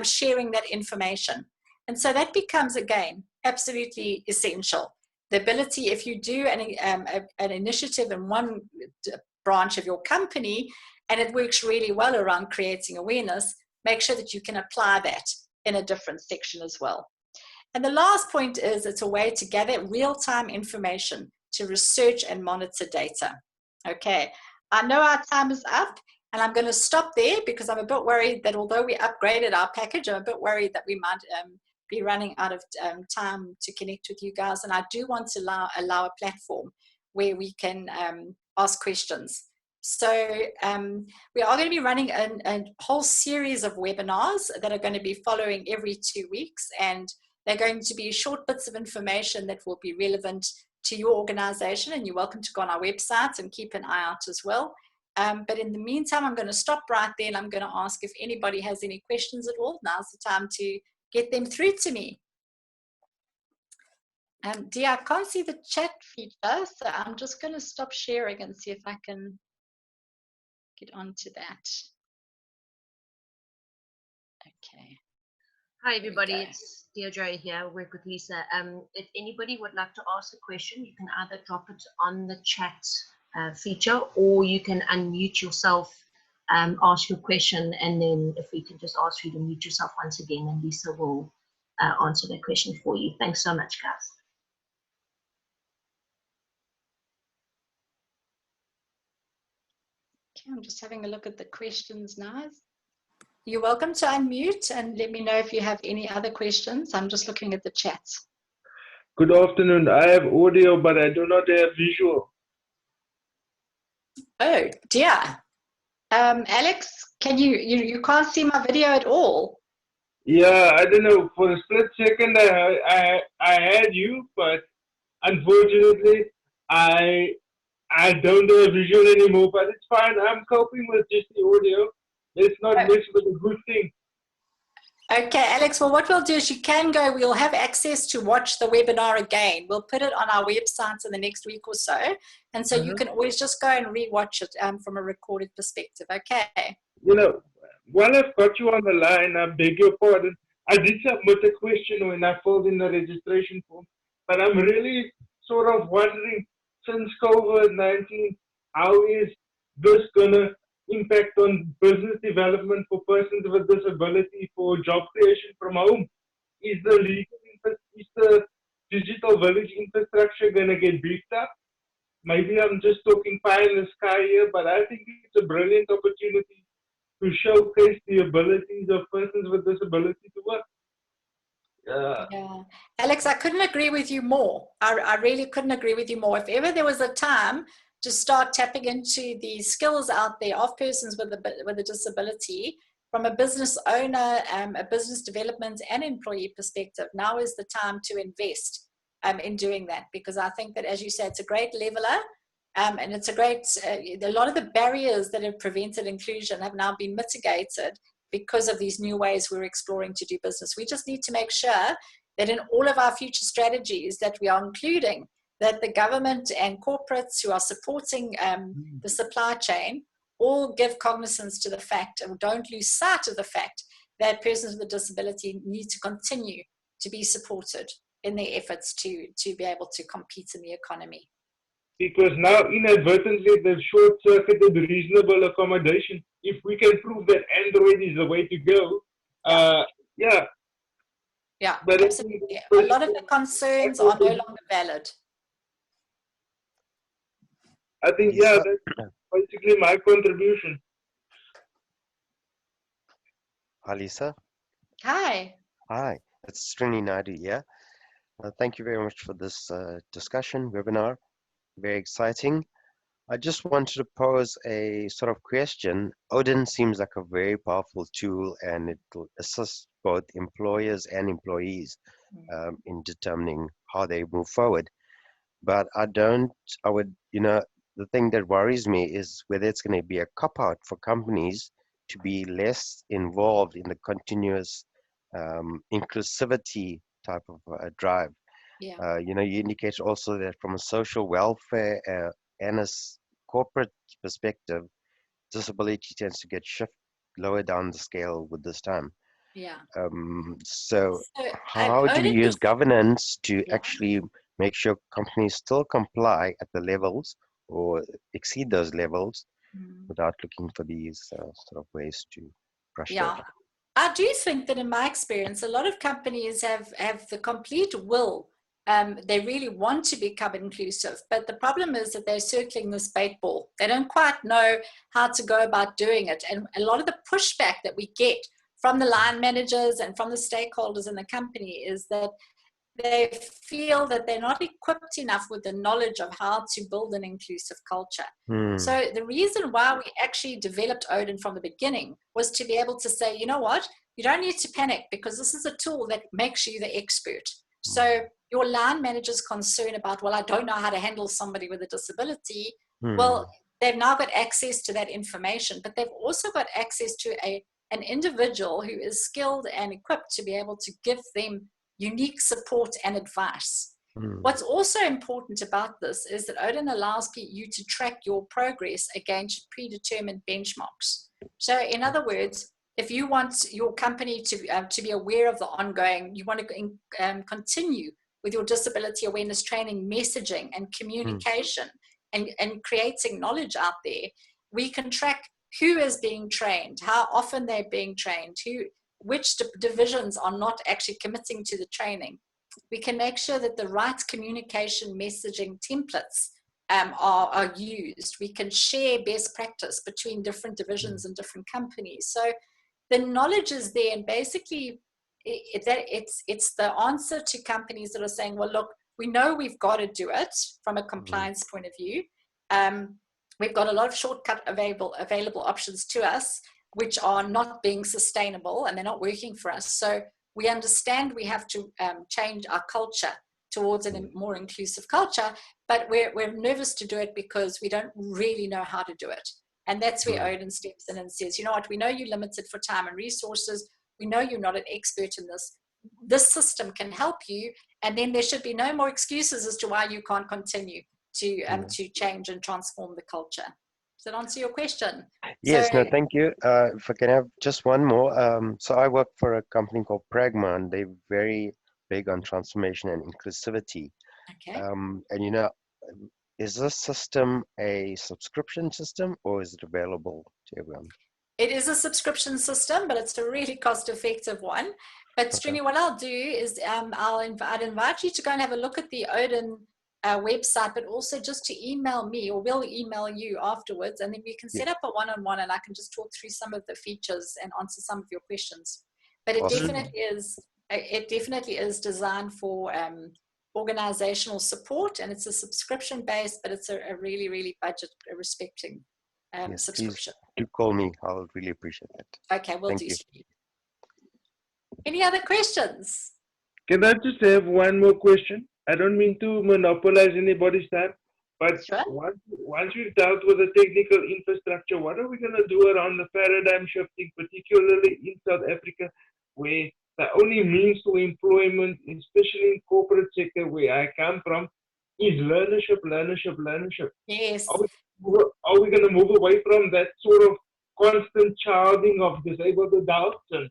sharing that information. And so that becomes, again, absolutely essential. The ability, if you do an initiative in one branch of your company and it works really well around creating awareness, make sure that you can apply that in a different section as well. And the last point is it's a way to gather real-time information to research and monitor data. Okay, I know our time is up and I'm going to stop there because I'm a bit worried that although we upgraded our package, I'm a bit worried that we might be running out of time to connect with you guys. And I do want to allow a platform where we can ask questions. So we are going to be running a whole series of webinars that are going to be following every 2 weeks, and they're going to be short bits of information that will be relevant to your organization, and you're welcome to go on our website and keep an eye out as well. But in the meantime, I'm going to stop right there and I'm going to ask if anybody has any questions at all. Now's the time to get them through to me. Dee, I can't see the chat feature, so I'm just going to stop sharing and see if I can get onto that. Okay. Hi everybody, Okay. it's Deirdre here. I work with Lisa. If anybody would like to ask a question, you can either drop it on the chat feature, or you can unmute yourself, ask your question, and then if we can just ask you to mute yourself once again, and Lisa will answer that question for you. Thanks so much, guys. Okay, I'm just having a look at the questions now. You're welcome to unmute and let me know if you have any other questions. I'm just looking at the chat. Good afternoon. I have audio, but I do not have visual. Oh dear. Alex, can you can't see my video at all? Yeah, I don't know. For a split second, I had you, but unfortunately, I don't have visual anymore. But it's fine. I'm coping with just the audio. Let's not mess with a good thing. Okay, Alex, well, what we'll do is we'll have access to watch the webinar again. We'll put it on our website in the next week or so. And so you can always just go and re-watch it from a recorded perspective, okay? You know, while I've got you on the line, I beg your pardon. I did submit a question when I filled in the registration form, but I'm really sort of wondering, since COVID-19, how is this going to impact on business development for persons with disability, for job creation from home? Is the digital village infrastructure going to get beefed up? Maybe I'm just talking pie in the sky here, but I think it's a brilliant opportunity to showcase the abilities of persons with disability to work. Yeah. Alex, I couldn't agree with you more. I really couldn't agree with you more. If ever there was a time to start tapping into the skills out there of persons with a disability from a business owner, a business development and employee perspective, now is the time to invest in doing that, because I think that, as you said, it's a great leveler. And it's a great, a lot of the barriers that have prevented inclusion have now been mitigated because of these new ways we're exploring to do business. We just need to make sure that in all of our future strategies that we are including that the government and corporates who are supporting the supply chain all give cognizance to the fact and don't lose sight of the fact that persons with a disability need to continue to be supported in their efforts to be able to compete in the economy. Because now inadvertently they've short-circuited reasonable accommodation. If we can prove that Android is the way to go, yeah, but absolutely. A lot of the concerns are no longer valid. I think, yeah, that's basically my contribution. Hi, Lisa. Hi. Hi, it's Srini Naidu here. Thank you very much for this discussion webinar. Very exciting. I just wanted to pose a sort of question. ODIN seems like a very powerful tool, and it will assist both employers and employees in determining how they move forward. But the thing that worries me is whether it's going to be a cop-out for companies to be less involved in the continuous inclusivity type of drive. Yeah. You indicate also that from a social welfare and a corporate perspective, disability tends to get shifted lower down the scale with this time. Yeah. So how do we use governance to actually make sure companies still comply at the levels or exceed those levels without looking for these sort of ways to brush it off? I do think that in my experience, a lot of companies have the complete will. They really want to become inclusive, but the problem is that they're circling this bait ball. They don't quite know how to go about doing it. And a lot of the pushback that we get from the line managers and from the stakeholders in the company is that they feel that they're not equipped enough with the knowledge of how to build an inclusive culture. So the reason why we actually developed ODIN from the beginning was to be able to say, you know what, you don't need to panic, because this is a tool that makes you the expert. So your line manager's concern about, well, I don't know how to handle somebody with a disability. Well, they've now got access to that information, but they've also got access to an individual who is skilled and equipped to be able to give them unique support and advice. What's also important about this is that ODIN allows you to track your progress against predetermined benchmarks. So in other words, if you want your company to be aware of the ongoing, you want to continue with your disability awareness training, messaging and communication and creating knowledge out there, we can track who is being trained, how often they're being trained, which divisions are not actually committing to the training. We can make sure that the right communication messaging templates are used. We can share best practice between different divisions and different companies. So the knowledge is there, and basically it's the answer to companies that are saying, well, look, we know we've got to do it from a compliance point of view. We've got a lot of shortcut available options to us, which are not being sustainable and they're not working for us. So we understand we have to change our culture towards a more inclusive culture, but we're nervous to do it because we don't really know how to do it. And that's where ODIN steps in and says, you know what, we know you're limited for time and resources. We know you're not an expert in this. This system can help you. And then there should be no more excuses as to why you can't continue to change and transform the culture. Does that answer your question? Yes, So, no, thank you. If I can have just one more. So I work for a company called Pragma, and they're very big on transformation and inclusivity. okay. And you know, is this system a subscription system or is it available to everyone? It is a subscription system, but it's a really cost-effective one. But Srini, what I'll do is I'd invite you to go and have a look at the ODIN website, but also just to email me, or we'll email you afterwards, and then we can set up a one-on-one and I can just talk through some of the features and answer some of your questions. But it definitely is designed for organizational support, and it's a subscription based, but it's a really, really budget respecting subscription. Please do call me. I'll really appreciate that. Okay, we'll Thank do. you. Any other questions? Can I just have one more question? I don't mean to monopolize anybody's time, but Sure. once we've dealt with the technical infrastructure, what are we going to do around the paradigm shifting, particularly in South Africa, where the only means to employment, especially in corporate sector where I come from, is learnership, learnership, learnership. Yes. Are we going to move away from that sort of constant childing of disabled adults and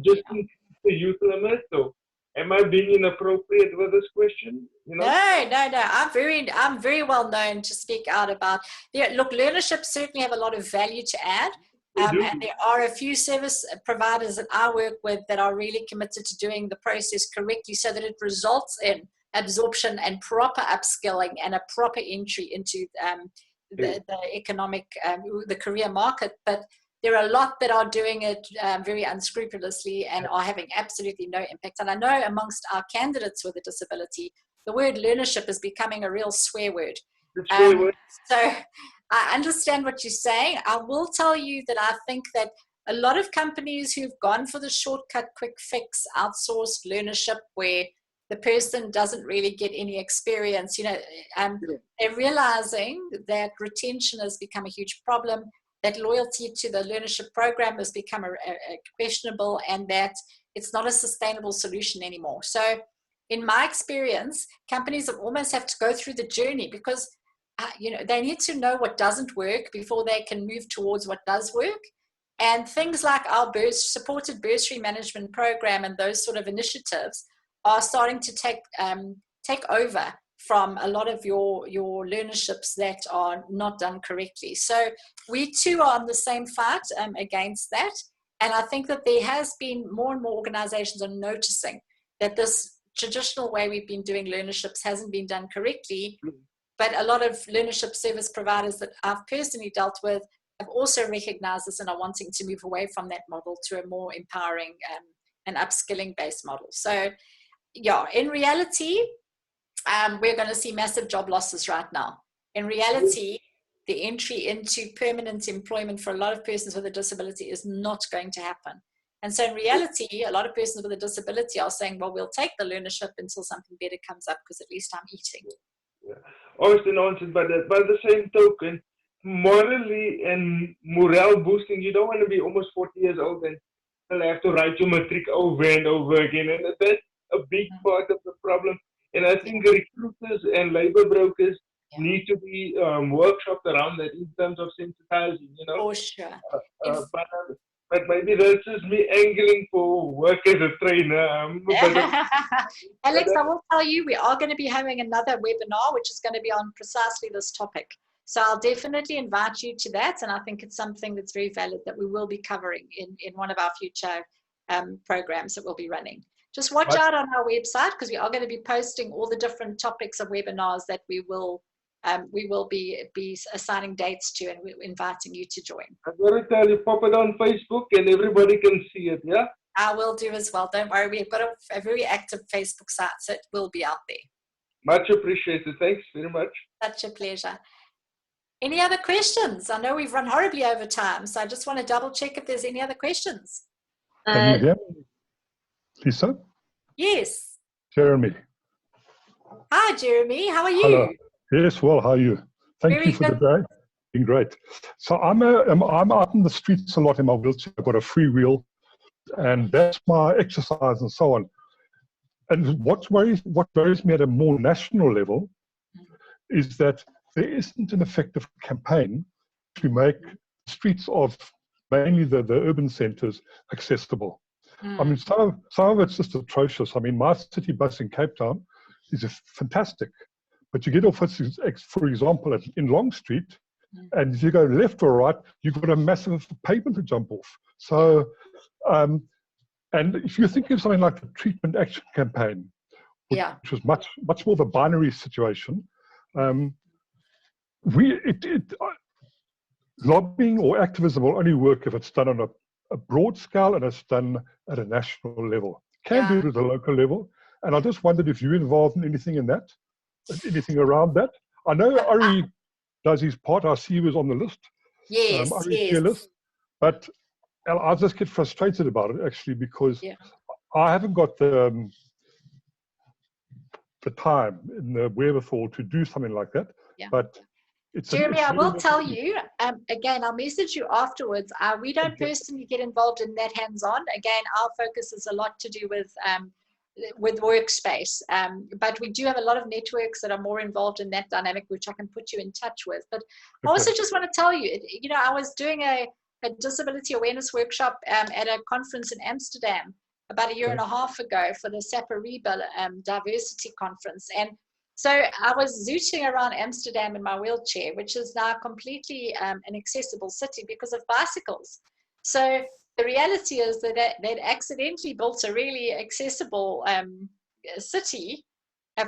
just increase the youth limit? So, am I being inappropriate with this question? You know? No. I'm very well known to speak out about. Look, learnership certainly have a lot of value to add. And there are a few service providers that I work with that are really committed to doing the process correctly so that it results in absorption and proper upskilling and a proper entry into the economic, the career market. But there are a lot that are doing it very unscrupulously and are having absolutely no impact. And I know amongst our candidates with a disability, the word learnership is becoming a real swear word. So I understand what you're saying. I will tell you that I think that a lot of companies who've gone for the shortcut, quick fix, outsourced learnership where the person doesn't really get any experience, they're realizing that retention has become a huge problem, that loyalty to the learnership program has become a questionable, and that it's not a sustainable solution anymore. So in my experience, companies almost have to go through the journey because they need to know what doesn't work before they can move towards what does work. And things like our supported bursary management program and those sort of initiatives are starting to take over from a lot of your learnerships that are not done correctly. So we too are on the same fight against that. And I think that there has been more and more organizations are noticing that this traditional way we've been doing learnerships hasn't been done correctly. But a lot of learnership service providers that I've personally dealt with have also recognized this and are wanting to move away from that model to a more empowering and upskilling based model. So yeah, in reality, we're going to see massive job losses right now. In reality, the entry into permanent employment for a lot of persons with a disability is not going to happen. And so in reality, a lot of persons with a disability are saying, well, we'll take the learnership until something better comes up because at least I'm eating. Yeah. Obviously nonsense, but by the same token, morally and morale boosting, you don't want to be almost 40 years old and still have to write your matric over and over again. And that's a big part of the problem. And I think recruiters and labor brokers need to be workshopped around that in terms of sensitizing, For sure. But maybe that's just me angling for work as a trainer. Alex, I will tell you, we are going to be having another webinar, which is going to be on precisely this topic. So I'll definitely invite you to that. And I think it's something that's very valid that we will be covering in one of our future programs that we'll be running. Just watch out on our website, because we are going to be posting all the different topics of webinars that we will be assigning dates to, and we're inviting you to join. I'm going to tell you, pop it on Facebook and everybody can see it, yeah? I will do as well. Don't worry, we've got a very active Facebook site, so it will be out there. Much appreciated. Thanks very much. Such a pleasure. Any other questions? I know we've run horribly over time, so I just want to double check if there's any other questions. Can you hear me, Lisa? Yes. Jeremy. Hi, Jeremy. How are you? Hello. Yes, well, how are you? Thank Very you for good. the day. Been great. So I'm out in the streets a lot in my wheelchair. I've got a free wheel, and that's my exercise and so on. And what worries me at a more national level is that there isn't an effective campaign to make streets of mainly the urban centres accessible. I mean, some of it's just atrocious. I mean, my city bus in Cape Town is fantastic, but you get off, for example, in Long Street, and if you go left or right, you've got a massive pavement to jump off. So, and if you think of something like the treatment action campaign, which was much more of a binary situation, lobbying or activism will only work if it's done on a broad scale and it's done at a national level. Can do it at a local level. And I just wondered if you're involved in anything in that, anything around that. I know Ari does his part. I see he was on the list. Yes, yes. But I just get frustrated about it, actually, because I haven't got the time and the wherewithal to do something like that. But Jeremy, I will tell you, again, I'll message you afterwards. We don't personally get involved in that hands-on. Again, our focus is a lot to do with workspace. But we do have a lot of networks that are more involved in that dynamic, which I can put you in touch with. But I also just want to tell you, I was doing a disability awareness workshop at a conference in Amsterdam about a year and a half ago for the Sapariba Diversity Conference. And so I was zooting around Amsterdam in my wheelchair, which is now completely an accessible city because of bicycles. So the reality is that they'd accidentally built a really accessible city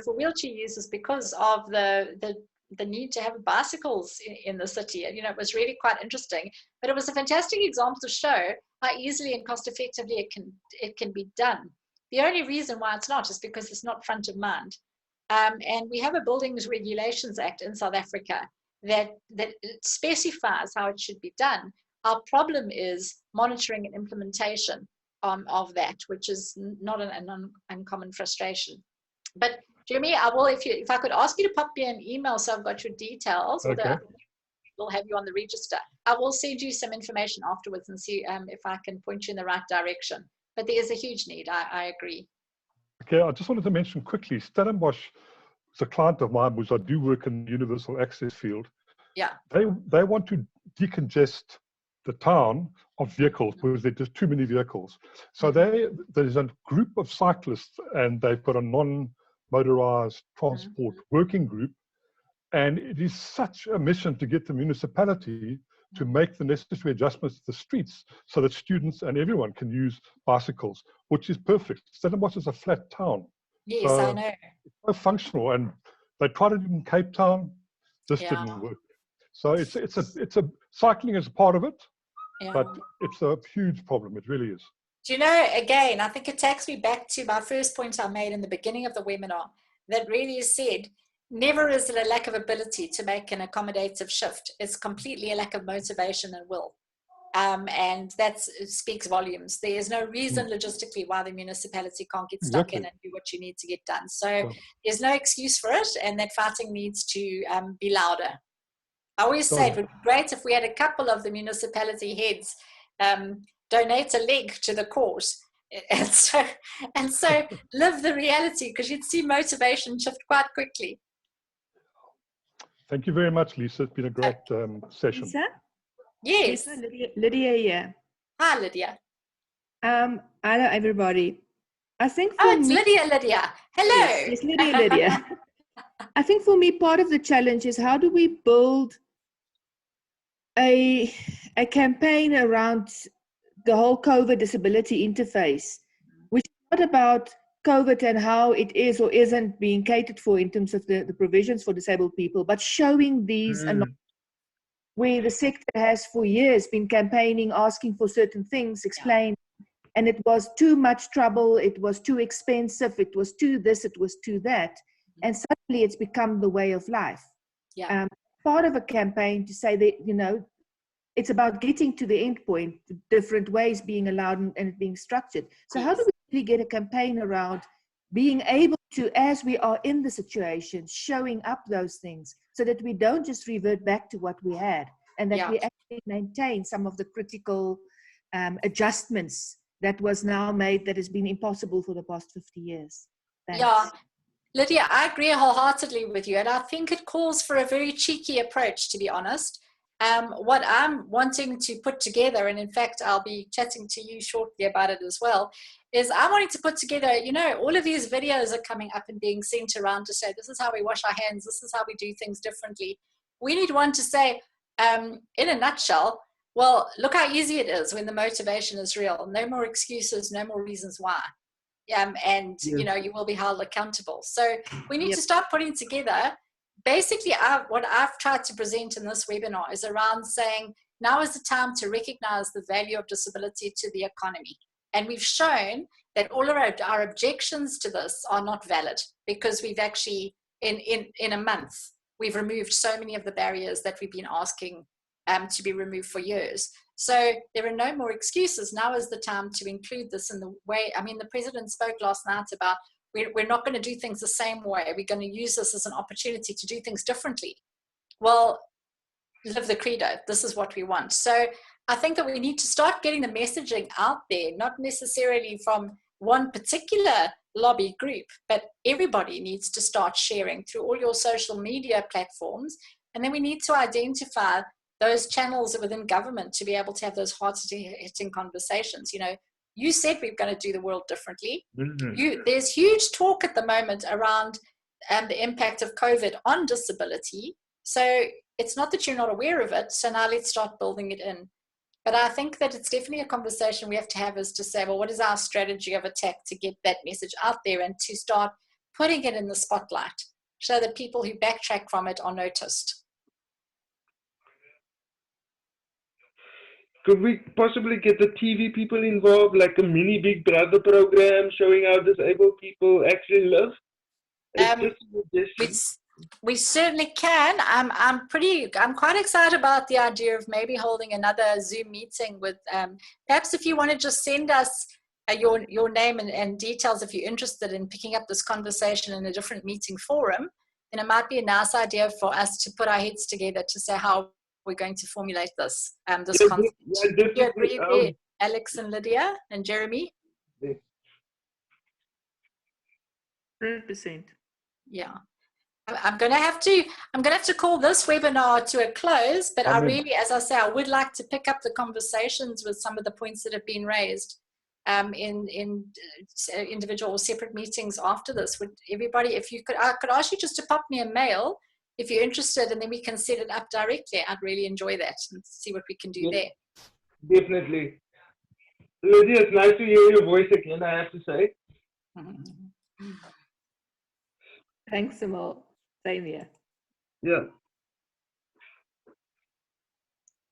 for wheelchair users because of the need to have bicycles in the city. It was really quite interesting, but it was a fantastic example to show how easily and cost effectively it can be done. The only reason why it's not is because it's not front of mind. And we have a Buildings Regulations Act in South Africa that specifies how it should be done. Our problem is monitoring and implementation of that, which is not an uncommon frustration. But Jeremy, I will, if I could ask you to pop me an email so I've got your details, we'll have you on the register. I will send you some information afterwards and see if I can point you in the right direction. But there is a huge need, I agree. Okay, I just wanted to mention quickly, Stellenbosch is a client of mine, which I do work in the universal access field. Yeah. They want to decongest the town of vehicles because there's just too many vehicles. So there's a group of cyclists and they've got a non-motorized transport working group. And it is such a mission to get the municipality to make the necessary adjustments to the streets so that students and everyone can use bicycles, which is perfect. Stellenbosch is a flat town. Yes, so I know. It's so functional, and they tried it in Cape Town. This didn't work. So it's a cycling is a part of it, but it's a huge problem. It really is. Do you know, again, I think it takes me back to my first point I made in the beginning of the webinar that really said, never is it a lack of ability to make an accommodative shift. It's completely a lack of motivation and will. And that speaks volumes. There is no reason logistically why the municipality can't get stuck in and do what you need to get done. So there's no excuse for it, and that fighting needs to be louder. I always say it would be great if we had a couple of the municipality heads donate a leg to the cause. And so live the reality, because you'd see motivation shift quite quickly. Thank you very much, Lisa. It's been a great session. Lisa? Yes. Lisa, Lydia here. Hi, Lydia. Hello, everybody. I think for Oh, it's me, Lydia. Hello. Yes, Lydia. I think for me, part of the challenge is how do we build a campaign around the whole COVID disability interface, which is not about COVID and how it is or isn't being catered for in terms of the provisions for disabled people, but showing these where the sector has for years been campaigning, asking for certain things, explain, and it was too much trouble, it was too expensive, it was too this, it was too that, and suddenly it's become the way of life. Part of a campaign to say that, you know, it's about getting to the end point, different ways being allowed and it being structured. So how do we really get a campaign around being able to, as we are in the situation, showing up those things so that we don't just revert back to what we had and that we actually maintain some of the critical adjustments that was now made that has been impossible for the past 50 years. Thanks. Yeah, Lydia, I agree wholeheartedly with you. And I think it calls for a very cheeky approach, to be honest. What I'm wanting to put together, and in fact, I'll be chatting to you shortly about it as well, is I'm wanting to put together, you know, all of these videos are coming up and being sent around to say, this is how we wash our hands, this is how we do things differently. We need one to say, in a nutshell, well, look how easy it is when the motivation is real. No more excuses, no more reasons why. You know, you will be held accountable. So we need to start putting together. Basically, what I've tried to present in this webinar is around saying, now is the time to recognize the value of disability to the economy. And we've shown that all of our objections to this are not valid because we've actually, in a month, we've removed so many of the barriers that we've been asking to be removed for years. So there are no more excuses. Now is the time to include this in the way. I mean, the president spoke last night about we're not going to do things the same way. We're going to use this as an opportunity to do things differently. Well, live the credo. This is what we want. So I think that we need to start getting the messaging out there, not necessarily from one particular lobby group, but everybody needs to start sharing through all your social media platforms. And then we need to identify those channels within government to be able to have those heart-hitting conversations. You know, you said we're going to do the world differently. There's huge talk at the moment around the impact of COVID on disability. So it's not that you're not aware of it. So now let's start building it in. But I think that it's definitely a conversation we have to have, is to say, well, what is our strategy of attack to get that message out there and to start putting it in the spotlight so that people who backtrack from it are noticed. Could we possibly get the TV people involved, like a mini Big Brother program showing how disabled people actually live? We certainly can. I'm quite excited about the idea of maybe holding another Zoom meeting with, perhaps if you want to just send us your name and details if you're interested in picking up this conversation in a different meeting forum, then it might be a nice idea for us to put our heads together to say how we're going to formulate this concept. Do you agree there, Alex and Lydia and Jeremy? 100%. Yeah. I'm going to have to call this webinar to a close, but I really, as I say, I would like to pick up the conversations with some of the points that have been raised in individual or separate meetings after this. Would everybody, if you could, I could ask you just to pop me a mail if you're interested, and then we can set it up directly. I'd really enjoy that and see what we can do there. Definitely. Lydia, it's nice to hear your voice again, I have to say. Thanks, Amal. Same here. Yeah.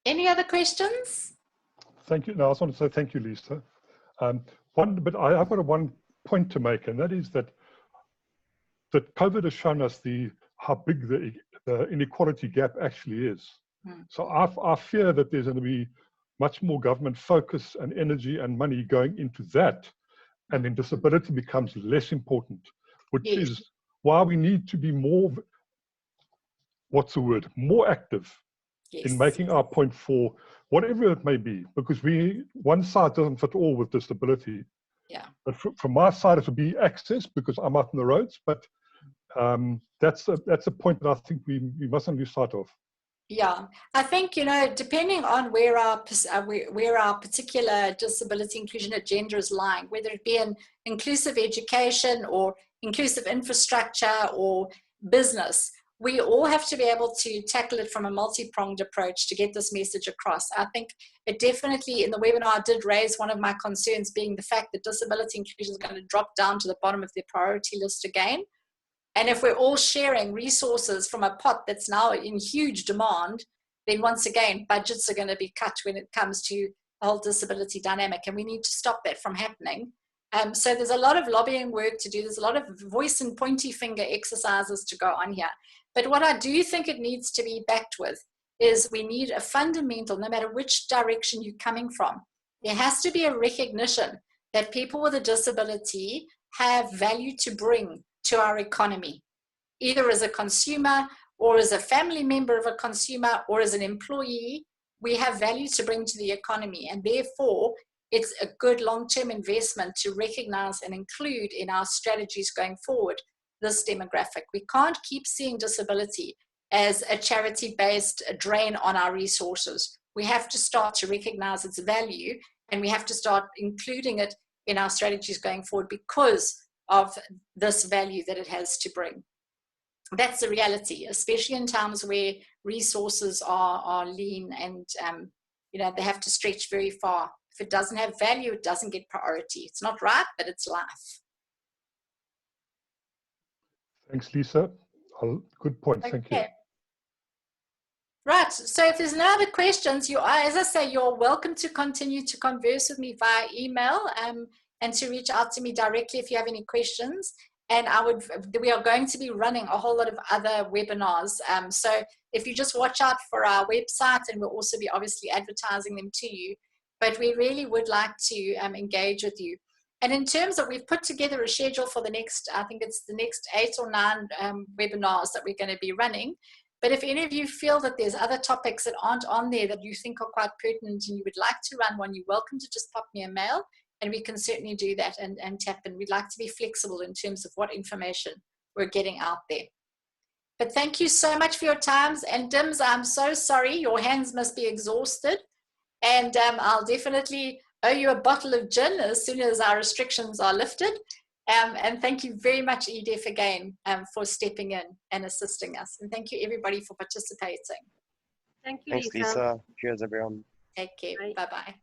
Any other questions? Thank you. No, I just want to say thank you, Lisa. But I've got one point to make, and that is that COVID has shown us how big the inequality gap actually is. So I fear that there's going to be much more government focus and energy and money going into that, and then disability becomes less important, which is why we need to be more, more active in making our point for whatever it may be, because one side doesn't fit all with disability. Yeah. But from my side, it would be access, because I'm out on the roads, but that's a point that I think we mustn't lose sight of. Yeah, I think, you know, depending on where our particular disability inclusion agenda is lying, whether it be in inclusive education or inclusive infrastructure or business, we all have to be able to tackle it from a multi-pronged approach to get this message across. I think it definitely, in the webinar, I did raise one of my concerns being the fact that disability inclusion is going to drop down to the bottom of the priority list again. And if we're all sharing resources from a pot that's now in huge demand, then once again, budgets are going to be cut when it comes to the whole disability dynamic, and we need to stop that from happening. So there's a lot of lobbying work to do. There's a lot of voice and pointy finger exercises to go on here. But what I do think it needs to be backed with is we need a fundamental, no matter which direction you're coming from, there has to be a recognition that people with a disability have value to bring to our economy, either as a consumer or as a family member of a consumer or as an employee. We have value to bring to the economy, and therefore it's a good long-term investment to recognize and include in our strategies going forward this demographic. We can't keep seeing disability as a charity-based drain on our resources. We have to start to recognize its value, and we have to start including it in our strategies going forward because of this value that it has to bring. That's the reality, especially in times where resources are lean and you know, they have to stretch very far. If it doesn't have value, it doesn't get priority. It's not right, but it's life. Thanks, Lisa. Good point. Thank you. Right. So if there's no other questions, you are, as I say, you're welcome to continue to converse with me via email and to reach out to me directly if you have any questions. And we are going to be running a whole lot of other webinars. So if you just watch out for our website, and we'll also be obviously advertising them to you. But we really would like to engage with you. And in terms of, we've put together a schedule for the next, I think it's the next 8 or 9 webinars that we're going to be running. But if any of you feel that there's other topics that aren't on there that you think are quite pertinent and you would like to run one, you're welcome to just pop me a mail, and we can certainly do that and tap in. We'd like to be flexible in terms of what information we're getting out there. But thank you so much for your times. And Dims, I'm so sorry, your hands must be exhausted. And I'll definitely owe you a bottle of gin as soon as our restrictions are lifted. And thank you very much, EDF, again, for stepping in and assisting us. And thank you, everybody, for participating. Thank you, Thanks, Lisa. Cheers, everyone. Take care. Bye-bye.